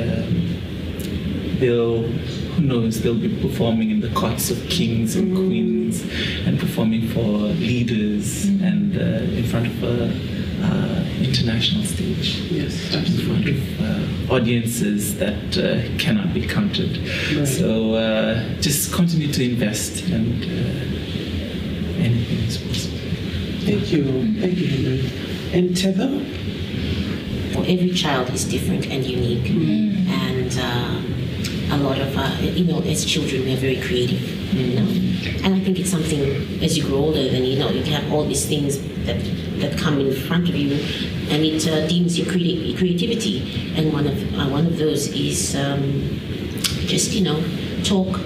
who knows, they'll be performing in the courts of kings and queens, and performing for leaders, and in front of international stage. Yes, in front of audiences that cannot be counted. Right. So just continue to invest, and anything is possible. Thank you, Henry. And Teva? Well, every child is different and unique, and a lot of as children we're very creative, and I think it's something, as you grow older, then you have all these things that come in front of you, and it deems your creativity, and one of those is just talk,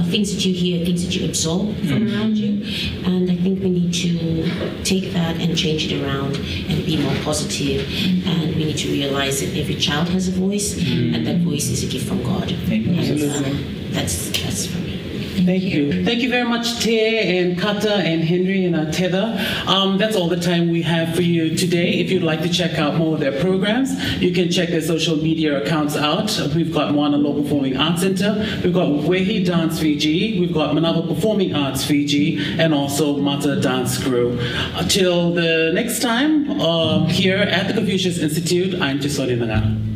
things that you hear, things that you absorb from around you, and I think we need to take that and change it around and be more positive, and we need to realize that every child has a voice, and that voice is a gift from God, and That's for me. Thank you. Thank you very much, Te and Kata and Henry and Ateca. That's all the time we have for you today. If you'd like to check out more of their programs, you can check their social media accounts out. We've got Moanalua Performing Arts Center, we've got Wehi Dance Fiji, we've got ManaVa Performing Arts Fiji, and also Mata Dance Crew. Until the next time, here at the Confucius Institute, I'm Jesoni Naga.